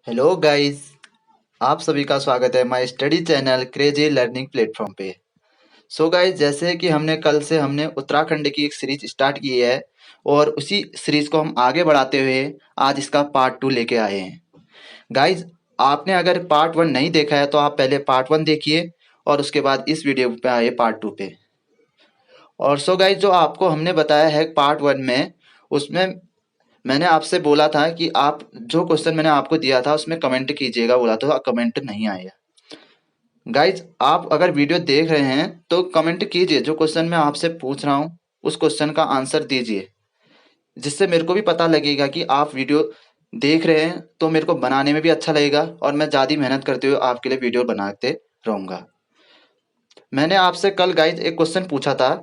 Hello guys. आप सभी का स्वागत है my study channel crazy learning platform पे। सो गाइस, जैसे कि हमने उत्तराखंड की एक सीरीज स्टार्ट की है और उसी सीरीज को हम आगे बढ़ाते हुए आज इसका पार्ट 2 लेके आए हैं। गाइस, आपने अगर पार्ट 1 नहीं देखा है तो आप पहले पार्ट 1 देखिए और उसके बाद इस वीडियो पे आइए पार्ट 2 पे। और सो गाइस, जो आपको हमने बताया है पार्ट 1 में, उसमें मैंने आपसे बोला था कि आप जो क्वेश्चन मैंने आपको दिया था उसमें कमेंट कीजिएगा, बोला तो कमेंट नहीं आया। गाइज, आप अगर वीडियो देख रहे हैं तो कमेंट कीजिए, जो क्वेश्चन मैं आपसे पूछ रहा हूँ उस क्वेश्चन का आंसर दीजिए, जिससे मेरे को भी पता लगेगा कि आप वीडियो देख रहे हैं, तो मेरे को बनाने में भी अच्छा लगेगा और मैं ज़्यादा मेहनत करते हुए आपके लिए वीडियो बनाते रहूँगा। मैंने आपसे कल गाइज एक क्वेश्चन पूछा था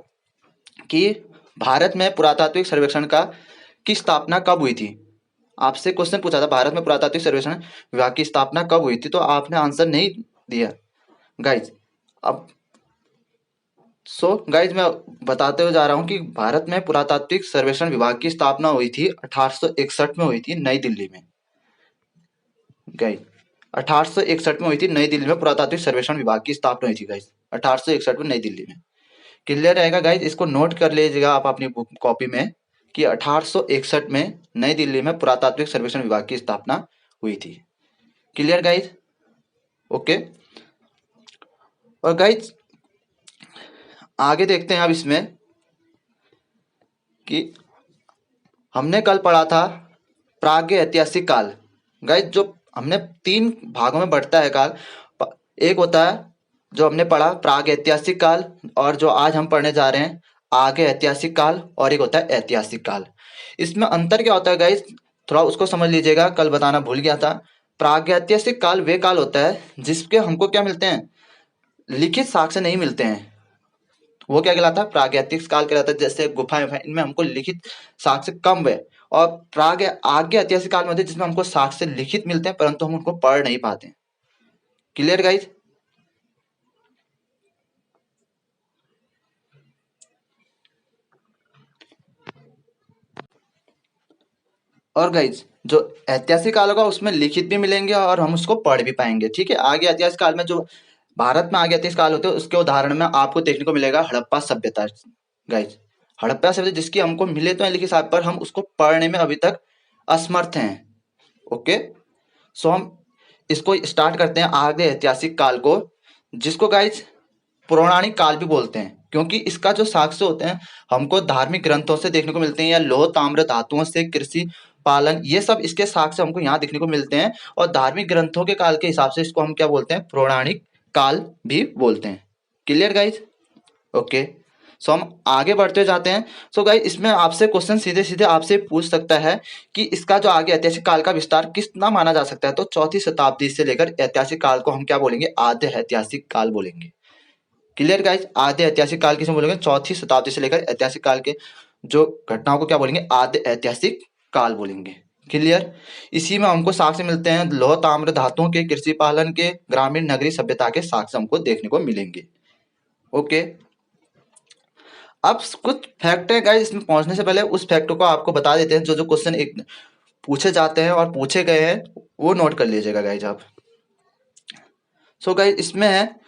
कि भारत में पुरातात्विक सर्वेक्षण का की स्थापना कब हुई थी। आपसे क्वेश्चन पूछा था भारत में पुरातात्विक सर्वेक्षण विभाग की स्थापना कब हुई थी, तो आपने आंसर नहीं दिया गाइज। अब गाइज, मैं बताते हुए जा रहा हूँ कि भारत में पुरातात्विक सर्वेक्षण विभाग की स्थापना हुई थी 1861 में, हुई थी नई दिल्ली में। गाइज, 1861 में हुई थी नई दिल्ली में पुरातात्विक सर्वेक्षण विभाग की स्थापना हुई थी गाइज, 1861 में नई दिल्ली में। क्लियर रहेगा गाइज, इसको नोट कर लीजिएगा आप अपनी बुक कॉपी में कि 1861 में नई दिल्ली में पुरातात्विक सर्वेक्षण विभाग की स्थापना हुई थी। Clear guys? ओके। और गाइज, आगे देखते हैं अब इसमें कि हमने कल पढ़ा था प्राग्ञ ऐतिहासिक काल। गाइज, जो हमने 3 भागों में बढ़ता है काल। एक होता है जो हमने पढ़ा प्राग्ञ ऐतिहासिक काल, और जो आज हम पढ़ने जा रहे हैं आगे ऐतिहासिक काल, और एक होता है ऐतिहासिक काल। इसमें अंतर क्या होता है गाइज, थोड़ा उसको समझ लीजिएगा, कल बताना भूल गया था। प्रागैतिहासिक काल वे काल होता है जिसके हमको क्या मिलते हैं, लिखित साक्ष्य नहीं मिलते हैं। वो क्या कहलाता है, प्रागैतिक काल कहलाता है। जैसे गुफाएं वुफाएं, इनमें हमको लिखित साक्ष्य कम है। और प्राग आगे ऐतिहासिक काल में होते हैं जिसमें हमको साक्ष्य लिखित मिलते हैं परंतु हम उनको पढ़ नहीं पाते। Clear guys? और गाइज, जो ऐतिहासिक काल होगा उसमें लिखित भी मिलेंगे और हम उसको पढ़ भी पाएंगे। ठीक है, आगे ऐतिहासिक काल में जो भारत में आगे ऐतिहासिक काल होते हैं उसके उदाहरण में आपको देखने को मिलेगा हड़प्पा सभ्यता। गाइज, हड़प्पा सभ्यता जिसकी हमको मिले तो है लिखित साक्ष्य, पर हम उसको पढ़ने में अभी तक असमर्थ हैं। ओके, सो हम इसको स्टार्ट करते हैं आगे ऐतिहासिक काल को, जिसको गाइज पौराणिक काल भी बोलते हैं, क्योंकि इसका जो साक्ष्य होते हैं हमको धार्मिक ग्रंथों से देखने को मिलते हैं, या लौह ताम्र धातुओं से कृषि पालन, ये सब इसके साक्ष्य हमको यहाँ देखने को मिलते हैं। और धार्मिक ग्रंथों के काल के हिसाब से इसको हम क्या बोलते हैं, पौराणिक काल भी बोलते हैं। Clear guys? ओके, सो हम आगे बढ़ते जाते हैं। सो गाइज, इसमें आपसे क्वेश्चन सीधे सीधे आपसे पूछ सकता है कि इसका जो आगे ऐतिहासिक काल का विस्तार कितना माना जा सकता है, तो 4वीं शताब्दी से लेकर ऐतिहासिक काल को हम क्या बोलेंगे, आद्य ऐतिहासिक काल बोलेंगे। Clear guys? आद्य ऐतिहासिक काल किसे बोलेंगे, 4वीं शताब्दी से लेकर ऐतिहासिक काल के जो घटनाओं को क्या बोलेंगे, आद्य ऐतिहासिक काल बोलेंगे। क्लियर? इसी में हमको साक्ष्य मिलते हैं लौह ताम्र धातुओं के, कृषि पालन के, ग्रामीण नगरीय सभ्यता के साक्ष्य हमको देखने को मिलेंगे। ओके, अब कुछ फैक्ट है गाइस, इसमें पहुंचने से पहले उस फैक्ट को आपको बता देते हैं। जो जो क्वेश्चन एक पूछे जाते हैं और पूछे गए हैं वो नोट कर लीजिएगा गाइज आप। सो गाइज, इसमें है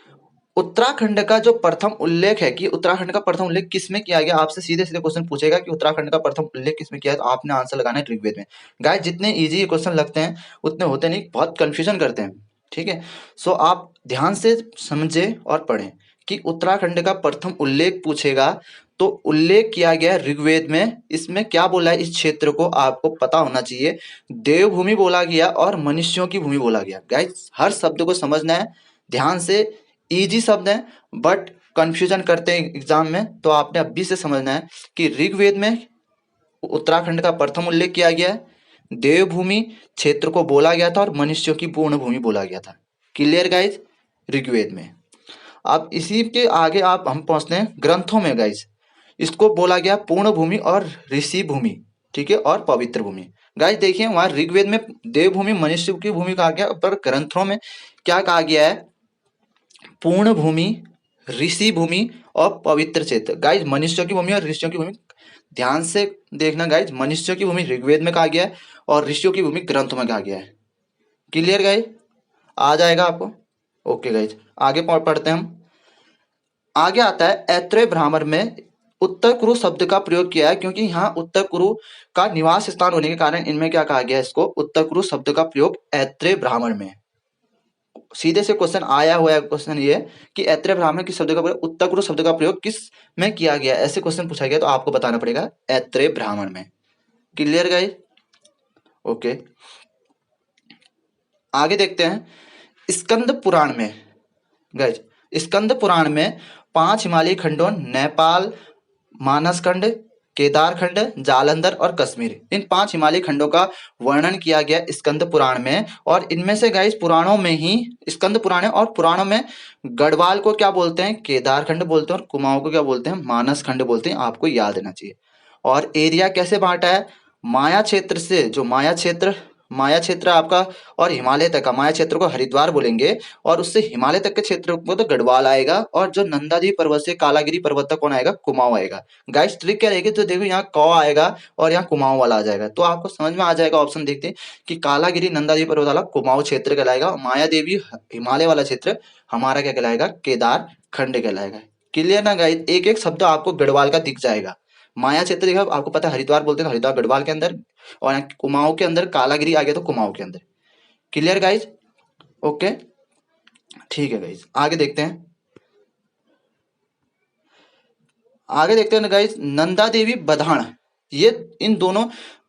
उत्तराखंड का जो प्रथम उल्लेख है, कि उत्तराखंड का प्रथम उल्लेख किसमें किया गया। आपसे सीधे सीधे क्वेश्चन पूछेगा कि उत्तराखंड का प्रथम उल्लेख किसमें किया है, तो आपने आंसर लगाना है ऋग्वेद में। गाइस, जितने इजी क्वेश्चन लगते हैं उतने होते नहीं, बहुत कंफ्यूजन करते हैं। ठीक है, सो आप ध्यान से समझे और पढ़ें कि उत्तराखंड का प्रथम उल्लेख पूछेगा तो उल्लेख किया गया है ऋग्वेद में। इसमें क्या बोला है, इस क्षेत्र को आपको पता होना चाहिए। देवभूमि बोला गया और मनुष्यों की भूमि बोला गया। गाइस, हर शब्द को समझना है ध्यान से। इजी शब्द है बट कंफ्यूजन करते हैं एग्जाम में, तो आपने अभी से समझना है कि ऋग्वेद में उत्तराखंड का प्रथम उल्लेख किया गया है, देवभूमि क्षेत्र को बोला गया था और मनुष्यों की पूर्ण भूमि बोला गया था। Clear guys? ऋग्वेद में। अब इसी के आगे आप हम पहुंचते हैं ग्रंथों में गाइज। इसको बोला गया पूर्ण भूमि और ऋषि भूमि, ठीक है, और पवित्र भूमि। गाइज देखिए, वहां ऋग्वेद में देवभूमि मनुष्य की भूमि कहा गया, पर ग्रंथों में क्या कहा गया है, पूर्ण भूमि, ऋषि भूमि और पवित्र क्षेत्र। गाइज, मनुष्यों की भूमि और ऋषियों की भूमि ध्यान से देखना गाइज। मनुष्यों की भूमि ऋग्वेद में कहा गया है और ऋषियों की भूमि ग्रंथ में कहा गया है। क्लियर गाइज, आ जाएगा आपको। ओके गाइज, आगे पढ़ते हैं हम। आगे आता है ऐत्रेय ब्राह्मण में उत्तर कुरु शब्द का प्रयोग किया है, क्योंकि यहाँ उत्तर कुरु का निवास स्थान होने के कारण इनमें क्या कहा गया है, इसको उत्तर कुरु शब्द का प्रयोग ऐत्रेय ब्राह्मण में। सीधे से क्वेश्चन आया हुआ है क्वेश्चन ये कि ऐत्रेय ब्राह्मण किस शब्द का प्रयोग, उत्तर कुरु शब्द का प्रयोग किस में किया गया, ऐसे क्वेश्चन पूछा गया तो आपको बताना पड़ेगा ऐत्रेय ब्राह्मण में। Clear guys, okay. आगे देखते हैं स्कंद पुराण में। गाइस स्कंद पुराण में 5 हिमालयी खंडों नेपाल, मानस खंड, केदार खंड, जालंधर और कश्मीर, इन 5 हिमालयी खंडों का वर्णन किया गया स्कंद पुराण में। और इनमें से गाइस पुराणों में ही स्कंद पुराण है, और पुराणों में गढ़वाल को क्या बोलते हैं, केदार खंड बोलते हैं, और कुमाऊं को क्या बोलते हैं, मानस खंड बोलते हैं। आपको याद रहना चाहिए। और एरिया कैसे बांटा है, माया क्षेत्र से, जो माया क्षेत्र आपका और हिमालय तक का, माया क्षेत्र को हरिद्वार बोलेंगे, और उससे हिमालय तक के क्षेत्र को तो गढ़वाल आएगा, और जो नंदादेवी पर्वत से कालागिरी पर्वत तक कौन आएगा, कुमाऊं आएगा। गाइस ट्रिक क्या रहेगी, तो देखो यहाँ कौ आएगा और यहाँ कुमाऊं वाला आ जाएगा, तो आपको समझ में आ जाएगा। ऑप्शन देखते हैं कि कालागिरी नंदादेवी पर्वत वाला कुमाऊं क्षेत्र कहलाएगा, माया देवी हिमालय वाला क्षेत्र हमारा क्या कहलाएगा, केदार खंड कहलाएगा। क्लियर ना गाइस, एक एक शब्द आपको गढ़वाल का दिख जाएगा। माया क्षेत्र देखा आपको पता है हरिद्वार बोलते हैं, तो हरिद्वार गढ़वाल के अंदर, और यहाँ कुमाऊं के अंदर कालागिरी आ गया तो कुमाऊं के अंदर। क्लियर गाइज, ओके ठीक है गाइज। आगे देखते हैं, ना गाइज नंदा देवी बधान, ये इन दोनों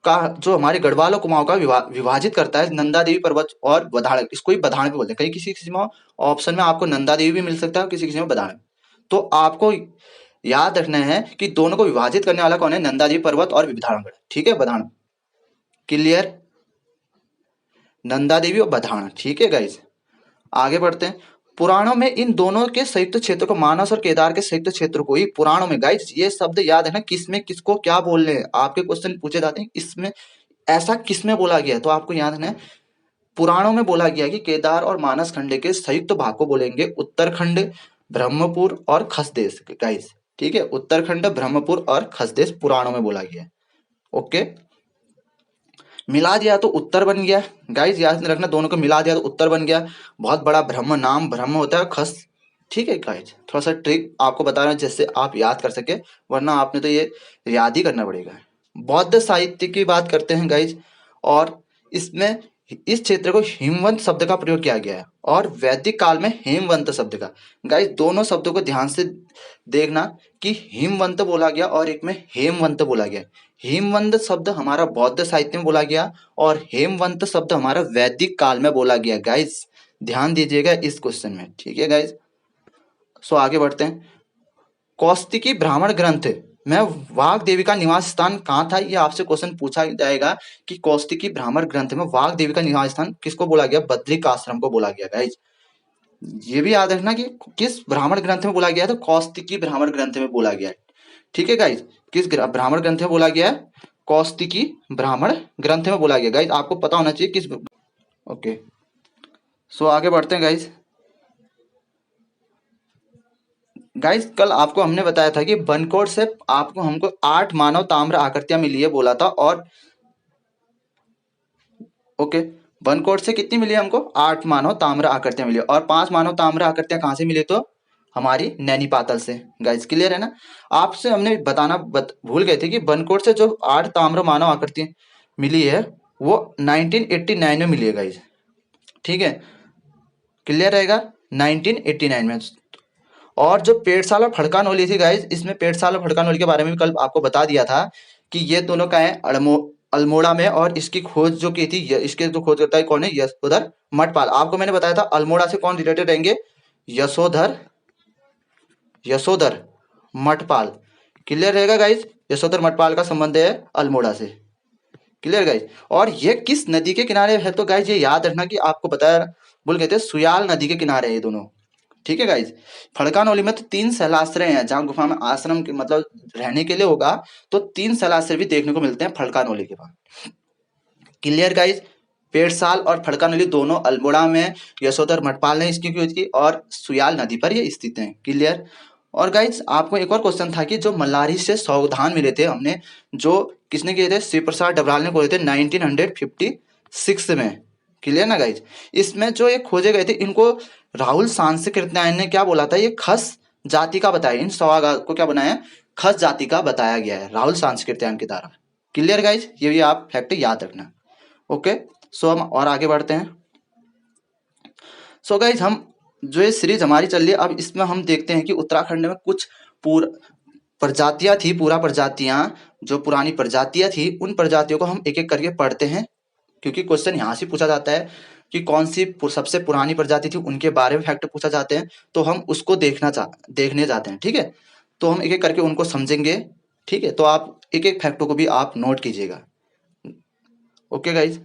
का जो हमारे गढ़वाल और कुमाऊं का विभाजित करता है, नंदा देवी पर्वत और बधाड़, इसको ही बधान भी बोलते हैं। कहीं किसी किसी में ऑप्शन में आपको नंदा देवी भी मिल सकता है, किसी किसी में बधान। तो आपको याद रखना है कि दोनों को विभाजित करने वाला कौन है, नंदा देवी पर्वत और विधानगढ़, ठीक है, बधान। क्लियर, नंदा देवी और बधान, ठीक है गाइज। आगे बढ़ते हैं, पुराणों में इन दोनों के संयुक्त क्षेत्र को, मानस और केदार के संयुक्त क्षेत्र को ही पुराणों में, गाइज ये शब्द याद है ना, किसमें किसको क्या बोल रहे हैं, आपके क्वेश्चन पूछे जाते हैं इसमें ऐसा किसमें बोला गया, तो आपको याद है पुराणों में बोला गया कि केदार और मानस खंड के संयुक्त भाग को बोलेंगे उत्तरखंड, ब्रह्मपुर और खसदेश। गाइज ठीक है, उत्तरखंड, ब्रह्मपुर और खसदेश पुराणों में बोला गया। ओके, मिला दिया तो उत्तर बन गया। गाइज याद रखना, दोनों को मिला दिया तो उत्तर बन गया। बहुत बड़ा ब्रह्म, नाम ब्रह्म होता है, खस, ठीक है गाइज। थोड़ा सा ट्रिक आपको बता रहा हूँ जिससे आप याद कर सके, वरना आपने तो ये याद ही करना पड़ेगा। बौद्ध साहित्य की बात करते हैं गाइज, और इसमें इस क्षेत्र को हिमवंत शब्द का प्रयोग किया गया है, और वैदिक काल में हेमवंत शब्द का। गाइज दोनों शब्दों को ध्यान से देखना कि हिमवंत बोला गया और एक में हेमवंत बोला गया। हेमवंत शब्द हमारा बौद्ध साहित्य में बोला गया, और हेमवंत शब्द हमारा वैदिक काल में बोला गया। गाइज ध्यान दीजिएगा इस क्वेश्चन में, ठीक है गाइज। सो आगे बढ़ते हैं, कौस्तिकी ब्राह्मण ग्रंथ में वाघ देवी का निवास स्थान कहाँ था, ये आपसे क्वेश्चन पूछा जाएगा कि कौस्तिकी ब्राह्मण ग्रंथ में वाघ देवी का निवास स्थान किसको बोला गया, बद्रिक आश्रम को बोला गया। गाइज ये भी याद रखना कि किस ब्राह्मण ग्रंथ में बोला गया है, तो कौस्तिकी ब्राह्मण ग्रंथ में बोला गया है, ठीक है गाइज। किस ब्राह्मण ग्रंथ में बोला गया है, कौस्तिकी ब्राह्मण ग्रंथ में बोला गया। गाइज आपको पता होना चाहिए किस, ओके। सो आगे बढ़ते हैं गाइज। गाइस कल आपको हमने बताया था कि बनकोट से आपको हमको 8 मानव ताम्र आकृतियां मिली है बोला था, और ओके बनकोट से कितनी मिली हमको, 8 मानव ताम्र आकृतियां मिली, और 5 मानव ताम्र आकृतियां कहाँ से मिली, तो हमारी नैनी पातल से। गाइस क्लियर है ना। आपसे हमने बताना भूल गए थे कि बनकोट से जो 8 ताम्र मानव आकृतियां मिली है वो 1989 में मिली है गाइस, ठीक है, क्लियर रहेगा 1989 में। और जो पेड़साल और फड़कानोली थी गाइज, इसमें पेड़साल और फड़कानोली के बारे में भी कल आपको बता दिया था कि ये दोनों का है अल्मोड़ा में, और इसकी खोज जो की थी, इसके जो खोज करता है कौन है, यशोधर मठपाल। आपको मैंने बताया था अल्मोड़ा से कौन रिलेटेड रहेंगे, यशोधर मठपाल। क्लियर रहेगा गाइज, यशोधर मठपाल का संबंध है अल्मोड़ा से। क्लियर गाइज, और ये किस नदी के किनारे है, तो गाइज ये याद रखना कि आपको बताया बोल गए थे सुयाल नदी के किनारे है ये दोनों, ठीक है गाइज। फड़कानोली में तो 3 शैलाश्रय हैं, जहां गुफा में आश्रम के मतलब रहने के लिए होगा, तो 3 शैलाश्रय भी देखने को मिलते हैं फड़कानोली के पास। क्लियर गाइज, पेड़साल और फड़कानोली दोनों अल्मोड़ा में यशोधर मठपाल ने इसकी खोज की, और सुयाल नदी पर ये स्थित है। क्लियर। और गाइज आपको एक और क्वेश्चन था कि जो मल्लारी से सावधान मिले थे हमने, जो किसने किए थे, शिव प्रसाद डबराल ने खोजे थे 1956 में, क्लियर ना गाइज। इसमें जो ये खोजे गए थे इनको राहुल सांस्कृत्यायन ने क्या बोला था, ये खस जाति का बताया, इन सवाल को क्या बनाया, खस जाति का बताया गया है राहुल सांस्कृत्यायन के द्वारा। क्लियर गाइज, ये भी आप फैक्ट याद रखना। ओके, सो हम और आगे बढ़ते हैं। सो गाइज, हम जो ये सीरीज हमारी चल रही है, अब इसमें हम देखते हैं कि उत्तराखंड में कुछ प्रजातियां थी, पूरा प्रजातियां, जो पुरानी प्रजातियां थी, उन प्रजातियों को हम एक एक करके पढ़ते हैं, क्योंकि क्वेश्चन यहाँ से पूछा जाता है कि कौन सी सबसे पुरानी प्रजाति थी, उनके बारे में फैक्ट पूछा जाते हैं, तो हम उसको देखने जाते हैं। ठीक है, तो हम एक एक करके उनको समझेंगे। ठीक है, तो आप एक एक फैक्टों को भी आप नोट कीजिएगा। ओके गाइज,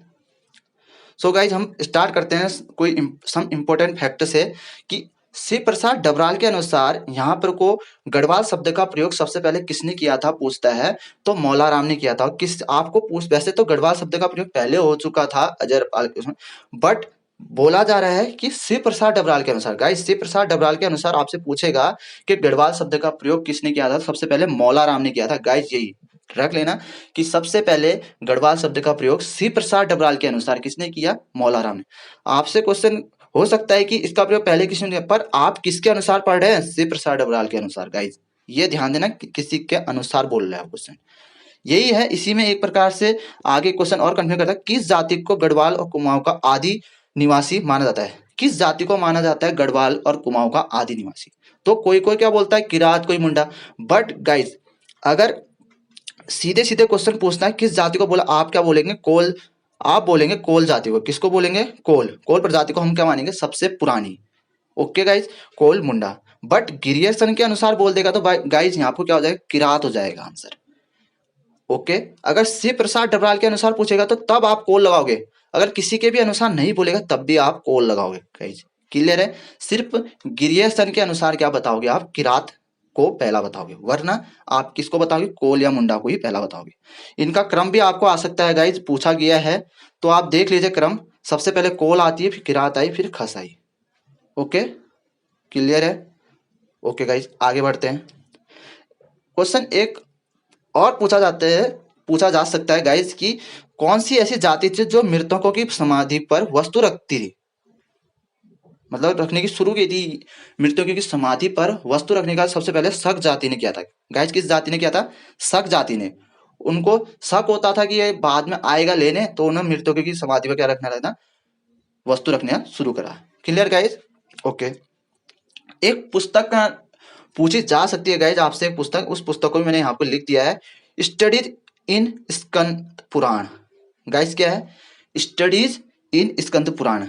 सो गाइज हम स्टार्ट करते हैं कोई सम इम्पोर्टेंट फैक्ट से कि शिव प्रसाद डबराल के अनुसार यहाँ पर को गढ़वाल शब्द का प्रयोग सबसे पहले किसने किया था पूछता है, तो मौलाराम ने किया था। किस आपको पूछ, वैसे तो गढ़वाल शब्द का प्रयोग पहले हो चुका था अजरपाल के, बट बोला जा रहा है कि शिव प्रसाद डबराल के अनुसार। गाइस शिव प्रसाद डबराल के अनुसार आपसे पूछेगा कि गढ़वाल शब्द का प्रयोग किसने किया था, सबसे पहले मौलाराम ने किया था। गाइस यही रख लेना कि सबसे पहले गढ़वाल शब्द का प्रयोग शिव प्रसाद डबराल के अनुसार किसने किया, मौलाराम ने। आपसे क्वेश्चन हो सकता है कि इसका प्रयोग पहले किसने किया, पर आप किसके अनुसार पढ़ रहे हैं, शिव प्रसाद डबराल के अनुसार। गाइज ये ध्यान देना किसी के अनुसार बोल रहे हैं क्वेश्चन, यही है। इसी में एक प्रकार से आगे क्वेश्चन और कंफ्यूज करता है, किस जाति को गढ़वाल और कुमाऊं का आदि निवासी माना जाता है, किस जाति को माना जाता है गढ़वाल और कुमाऊं का आदि निवासी। तो कोई कोई क्या बोलता है किरात, कोई मुंडा, बट गाइज अगर सीधे सीधे क्वेश्चन पूछना है किस जाति को बोला, आप क्या बोलेंगे, कोल। आप बोलेंगे कोल जाति को, किसको बोलेंगे, कोल। कोल प्रजाति को हम क्या मानेंगे, सबसे पुरानी। Okay guys, Kol Munda. But Grierson के अनुसार बोल देगा तो गाइज यहाँ आपको क्या हो जाएगा, किरात हो जाएगा आंसर। ओके, अगर शिव प्रसाद डबराल के अनुसार पूछेगा तो तब आप कोल लगाओगे, अगर किसी के भी अनुसार नहीं बोलेगा तब भी आप कोल लगाओगे। गाइज क्लियर है, सिर्फ गिरियर्सन के अनुसार क्या बताओगे आप, किरात को पहला बताओगे, वरना आप किसको बताओगे, कोल या मुंडा को ही पहला बताओगे। इनका क्रम भी आपको आ सकता है गाइज, पूछा गया है, तो आप देख लीजिए क्रम, सबसे पहले कोल आती है, फिर किरात आई, फिर खस आई। ओके क्लियर है। ओके गाइज आगे बढ़ते हैं। क्वेश्चन एक और पूछा जा सकता है गाइज कि कौन सी ऐसी जाति थी जो मृतकों की समाधि पर वस्तु रखती थी, मतलब रखने की शुरू की थी, मृतकों की समाधि पर वस्तु रखने का सबसे पहले शक जाति ने किया था। गाइज किस जाति ने किया था, शक जाति ने। उनको शक होता था कि ये बाद में आएगा लेने, तो उन्होंने मृतकों की समाधि पर क्या रखना रहता, वस्तु रखना शुरू करा। Clear guys. ओके, एक पुस्तक का पूछी जा सकती है गाइज आपसे, एक पुस्तक, उस पुस्तक को भी मैंने यहाँ पर लिख दिया है, studies in Skanda Purana. Guys क्या है, स्टडीज इन स्कंद पुराण।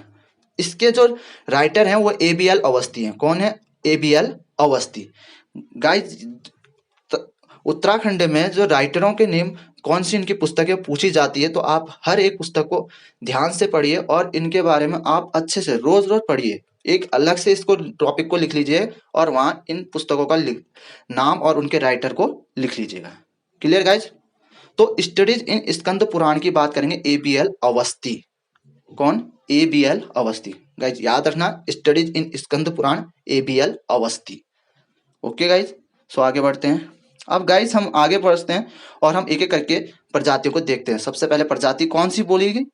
इसके जो राइटर हैं वो ABL अवस्थी हैं। कौन है, ABL अवस्थी। गाइस उत्तराखंड में जो राइटरों के नेम, कौन सी इनकी पुस्तकें पूछी जाती है, तो आप हर एक पुस्तक को ध्यान से पढ़िए और इनके बारे में आप अच्छे से रोज रोज पढ़िए, एक अलग से इसको टॉपिक को लिख लीजिए और वहां इन पुस्तकों का नाम और उनके राइटर को लिख लीजिएगा। Clear guys. तो स्टडीज इन स्कंद पुराण की बात करेंगे, ABL अवस्थी। कौन, ABL अवस्थी। गाइज याद रखना, studies in Skanda Purana, ABL Awasthi. Okay guys, so आगे बढ़ते हैं। अब गाइज हम आगे बढ़ते हैं और हम एक एक करके प्रजातियों को देखते हैं। सबसे पहले प्रजाति कौन सी बोलेगी,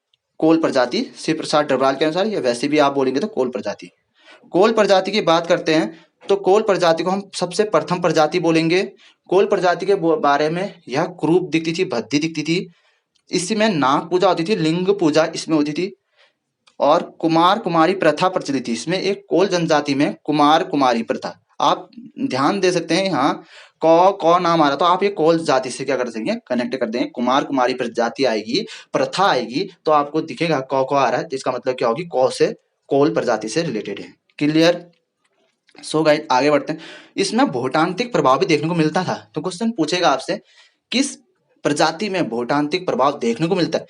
कोल प्रजाति, शिव प्रसाद डबराल के अनुसार, या वैसे भी आप बोलेंगे तो कोल प्रजाति। कोल प्रजाति की बात करते हैं तो कोल प्रजाति को हम सबसे प्रथम प्रजाति बोलेंगे। कोल प्रजाति के बारे में यह क्रूप दिखती थी, भद्दी दिखती थी, इसमें नाग पूजा होती थी, लिंग पूजा इसमें होती थी, और कुमार कुमारी प्रथा प्रचलित थी। इसमें एक कोल जनजाति में कुमार कुमारी प्रथा, आप ध्यान दे सकते हैं यहाँ कौ नाम आ रहा, तो आप ये कोल जाति से क्या कर देंगे, कनेक्ट कर देंगे। कुमार कुमारी प्रजाति आएगी, प्रथा आएगी, तो आपको दिखेगा कौ आ रहा है, इसका मतलब क्या होगी, कौ से कोल प्रजाति से रिलेटेड है। क्लियर। सो गाइस आगे बढ़ते हैं। इसमें भूटांतिक प्रभाव भी देखने को मिलता था, तो क्वेश्चन पूछेगा आपसे किस प्रजाति में भूटांतिक प्रभाव देखने को मिलता है।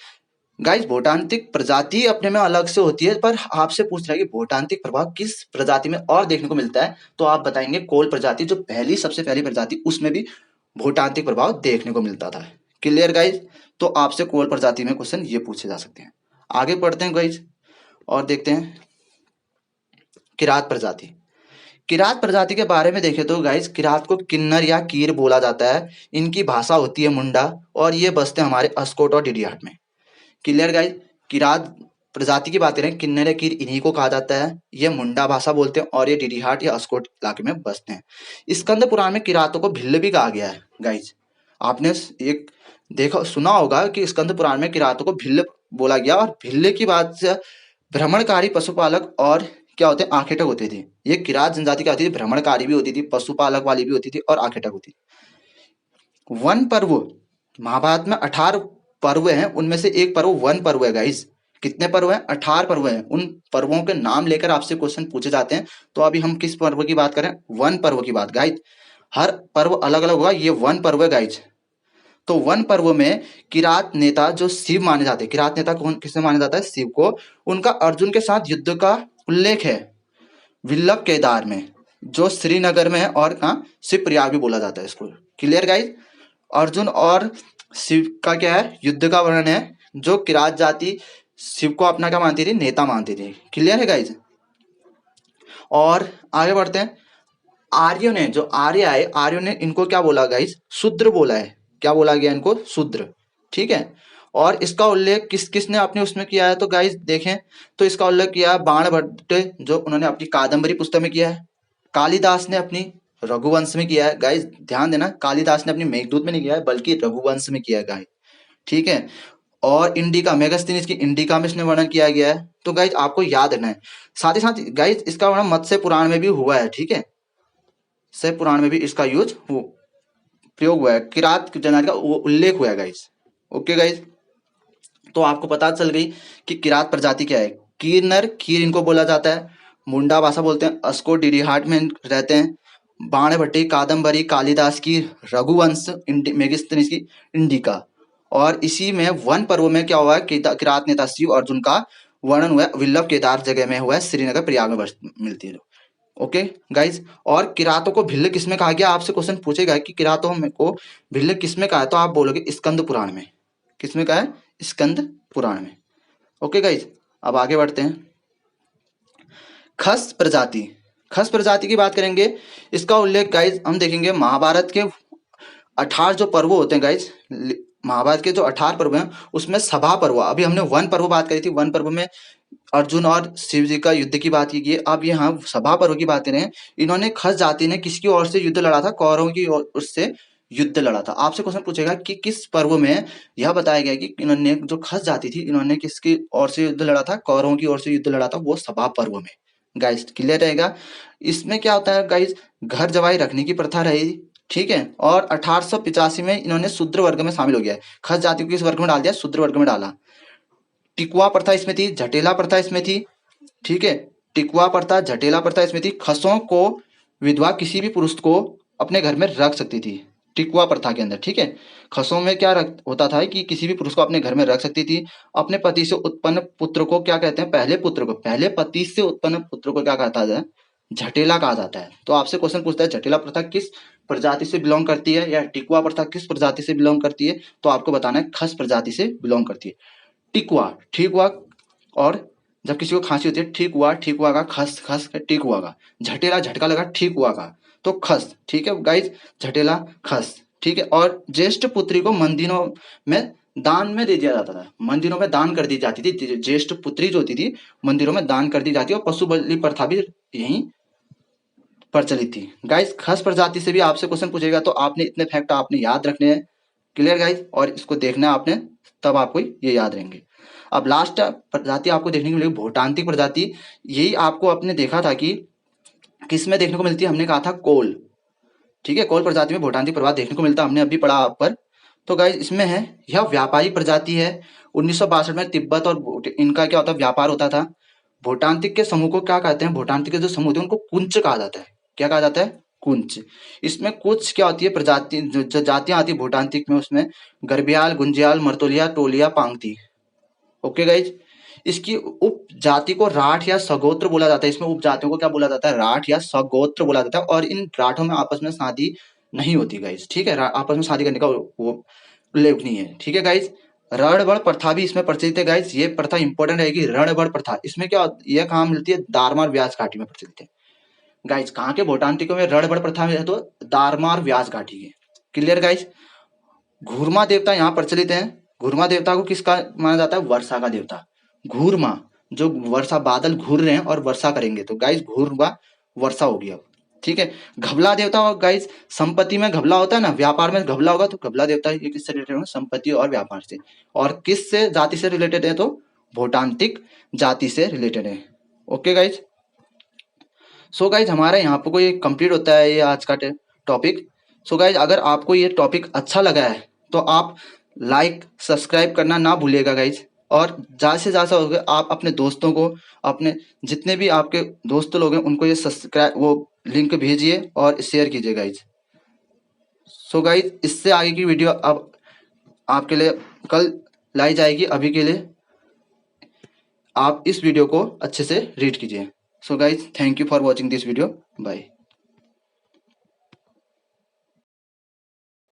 गाइस भूटांतिक प्रजाति अपने में अलग से होती है, पर आपसे पूछ रहा है कि भूटांतिक प्रभाव किस प्रजाति में और देखने को मिलता है, तो आप बताएंगे कोल प्रजाति, जो सबसे पहली प्रजाति, उसमें भी भूटांतिक प्रभाव देखने को मिलता था। Clear guys. तो आपसे कोल प्रजाति में क्वेश्चन ये पूछे जा सकते हैं। आगे पढ़ते हैं गाइज और देखते हैं किरात प्रजाति। किरात प्रजाति के बारे में देखें तो गाइस किरात को किन्नर या कीर बोला जाता है। इनकी भाषा होती है मुंडा और ये बसते हमारे अस्कोट और डिडियाट में। Clear guys. किरात प्रजाति की बात करें, किन्नर कीर इन्हीं को कहा जाता है। ये मुंडा भाषा बोलते हैं और ये डीडीहाट या अस्कोट इलाके में बसते हैं। स्कंद पुराण में किरातों को भिल्ल भी कहा गया है गाइज। आपने एक देखा सुना होगा कि स्कंद पुराण में किरातों को भिल्ल बोला गया, और भिल्ल की बात से भ्रमणकारी पशुपालक और क्या होते हैं, आखेटक होते थे। ये किरात जनजाति क्या होती थी, भ्रमणकारी भी होती थी, पशुपालक वाली भी होती थी और आखेटक होती थी। वन पर्व, महाभारत में 18 पर्व हैं, उनमें से एक पर्व वन पर्व है गाइस। कितने पर्व हैं, 18 पर्व हैं। उन पर्वों के नाम लेकर आपसे क्वेश्चन पूछे जाते हैं। तो अभी हम किस पर्व की बात करें, वन पर्व की बात गाइस। हर पर्व अलग अलग होगा, ये वन पर्व है गाइस। तो वन पर्व में किरात नेता जो शिव माने जाते हैं, किरात नेता कौन किसे माना जाता है, शिव को। उनका अर्जुन के साथ युद्ध का उल्लेख है विल्लभ केदार में, जो श्रीनगर में है, और कहाँ, शिव प्रयाग भी बोला जाता है इसको। Clear guys. अर्जुन और शिव का क्या है, युद्ध का वर्णन है, जो किरात जाति शिव को अपना क्या मानती थी, नेता मानती थी। क्लियर है गाइस। और आगे बढ़ते हैं। आर्यों ने, जो आर्य आए, आर्यों ने इनको क्या बोला गाइस, शूद्र बोला है। क्या बोला गया इनको, शूद्र। ठीक है। और इसका उल्लेख किस किसने अपने उसमें किया है, तो गाइस देखें तो इसका उल्लेख किया है बाणभट्ट, जो उन्होंने अपनी कादम्बरी पुस्तक में किया है। कालिदास ने अपनी रघुवंश में किया है। गाइस ध्यान देना, कालिदास ने अपनी मेघदूत में नहीं किया है, बल्कि रघुवंश में किया है गाइस। ठीक है। और इंडिका, मेगास्थनीज की इंडिका में इसने वर्णन किया गया है। तो गाइस आपको याद रखना है। साथ ही साथ गाइस इसका वर्णन मत्स्य पुराण में भी हुआ है। ठीक है, मत्स्य पुराण में भी इसका प्रयोग हुआ है, किरात जनजाति का वो उल्लेख हुआ है गाइस। ओके गाइस, तो आपको पता चल गई कि किरात प्रजाति क्या है। कीर कीर इनको बोला जाता है, मुंडा भाषा बोलते हैं, अस्को डीडीहाट में रहते हैं, बाणभट्टी, कादम्बरी, कालिदास की रघुवंश, मेगिस्तीनिस की इंडिका। और इसी में वन पर्व में क्या हुआ है, किरात नेता शिव अर्जुन का वर्णन हुआ है, विल्लभ केदार जगह में हुआ है, श्रीनगर प्रयाग में मिलती है। Okay guys. और किरातों को भिल्ल किसमें कहा गया, आपसे क्वेश्चन पूछेगा कि किरातों को भिल्ल किसमें कहा है, तो आप बोलोगे स्कंद पुराण में। किसमें कहा है, स्कंद पुराण में। ओके गाइज, अब आगे बढ़ते हैं। खस प्रजाति, खस प्रजाति की बात करेंगे। इसका उल्लेख गाइज हम देखेंगे महाभारत के 18 जो पर्व होते हैं गाइज, महाभारत के जो 18 पर्व हैं उसमें सभा पर्व, अभी हमने वन पर्व बात करी थी, वन पर्व में अर्जुन और शिव जी का युद्ध की बात की गई। अब यहाँ सभा पर्व की बात करें, इन्होंने खस जाति ने किसकी ओर से युद्ध लड़ा था, कौरवों की ओर से युद्ध लड़ा था। आपसे क्वेश्चन पूछेगा कि किस पर्व में यह बताया गया कि इन्होंने, जो खस जाति थी, इन्होंने किसकी ओर से युद्ध लड़ा था, कौरवों की ओर से युद्ध लड़ा था, वो सभा पर्व में। गाइस क्लियर रहेगा। इसमें क्या होता है गाइस, घर जवाई रखने की प्रथा रही। ठीक है। और 1885 में इन्होंने शूद्र वर्ग में शामिल हो गया है, खस जाति को किस वर्ग में डाल दिया, शूद्र वर्ग में डाला। टिकुआ प्रथा इसमें थी, झटेला प्रथा इसमें थी। ठीक है, टिकुआ प्रथा, झटेला प्रथा इसमें थी। खसों को विधवा किसी भी पुरुष को अपने घर में रख सकती थी टिकुआ प्रथा के अंदर। ठीक है, खसों में क्या होता था कि किसी भी पुरुष को अपने घर में रख सकती थी। अपने पति से उत्पन्न पुत्र को क्या कहते हैं, पहले पुत्र को, पहले पति से उत्पन्न पुत्र को क्या कहता है, झटेला कहा जाता है। तो आपसे क्वेश्चन पूछता है झटेला प्रथा किस प्रजाति से बिलोंग करती है, या टिकुआ प्रथा किस प्रजाति से बिलोंग करती है, तो आपको बताना है खस प्रजाति से बिलोंग करती है। टिकुआ, ठीक हुआ, और जब किसी को खांसी होती है, ठीक हुआ का, खस खस ठीक हुआ का, झटेला झटका लगा, ठीक हुआ का, तो खस। ठीक है गाइज, झटेला खस। ठीक है। और ज्येष्ठ पुत्री को मंदिरों में दान में दे दिया जाता था, मंदिरों में दान कर दी जाती थी, ज्येष्ठ पुत्री जो होती थी मंदिरों में दान कर दी जाती है। और पशु बलि प्रथा भी यही प्रचलित थी। गाइज खस प्रजाति से भी आपसे क्वेश्चन पूछेगा, तो आपने इतने फैक्ट आपने याद रखने हैं। क्लियर गाइज, और इसको देखना है आपने, तब आपको ये याद रहेंगे। अब लास्ट प्रजाति आपको देखने को मिलेगी भूटांतिक प्रजाति। यही आपको आपने देखा था कि किस में देखने को मिलती है, हमने कहा था कोल। ठीक है, कोल प्रजाति में भूटांतिक प्रभाव देखने को मिलता है, हमने अभी पढ़ा आप पर। तो गाइज इसमें है, यह व्यापारी प्रजाति है। 1962 में तिब्बत और इनका क्या होता है, व्यापार होता था। भूटांतिक के समूह को क्या कहते हैं, भूटांतिक के जो समूह होते हैं उनको कुंच कहा जाता है। क्या कहा जाता है, कुंच। इसमें कुछ क्या होती है, प्रजाति जो जातियां आती है भूटांतिक में, उसमें गरब्याल, गुंजियाल, मर्तोलिया, टोलिया, पांगती। ओके गाइज, इसकी उप जाति को राठ या सगोत्र बोला जाता है। इसमें उप जातियों को क्या बोला जाता है, राठ या सगोत्र बोला जाता है। और इन राठों में आपस में शादी नहीं होती गाइज। ठीक है, आपस में शादी करने का वो उल्लेख नहीं है। ठीक है गाइज, रणबड़ प्रथा भी इसमें प्रचलित है गाइज। ये प्रथा इंपॉर्टेंट रहेगी, रणबड़ प्रथा। इसमें क्या, यह कहाँ मिलती है, दारमार व्यास घाटी में प्रचलित है गाइज। कहाँ के, भूटांतिकों में रणबड़ प्रथा में है, तो दारमार व्यास घाटी के। Clear guys. घुरमा देवता यहाँ प्रचलित है। घुरमा देवता को किसका माना जाता है, वर्षा का देवता। घूरमा, जो वर्षा बादल घूर रहे हैं और वर्षा करेंगे, तो गाइज घूरमा वर्षा होगी अब, ठीक है। घबला देवता और गाइज संपत्ति में घबला होता है ना, व्यापार में घबला होगा, तो घबला देवता ये किससे रिलेटेड है? संपत्ति और व्यापार से। और किस से जाति से रिलेटेड है? तो भोटांतिक जाति से रिलेटेड है। ओके गाइज, सो गाइज हमारा यहाँ पे कोई कंप्लीट होता है ये आज का टॉपिक। सो गाइज अगर आपको ये टॉपिक अच्छा लगा है तो आप लाइक सब्सक्राइब करना ना भूलिएगा गाइज, और ज़्यादा से ज़्यादा हो गया आप अपने दोस्तों को, अपने जितने भी आपके दोस्त लोग हैं उनको ये सब्सक्राइब वो लिंक भेजिए और शेयर कीजिए गाइज। सो गाइज इससे आगे की वीडियो अब आपके लिए कल लाई जाएगी। अभी के लिए आप इस वीडियो को अच्छे से रीड कीजिए। So guys thank you for watching this video, bye.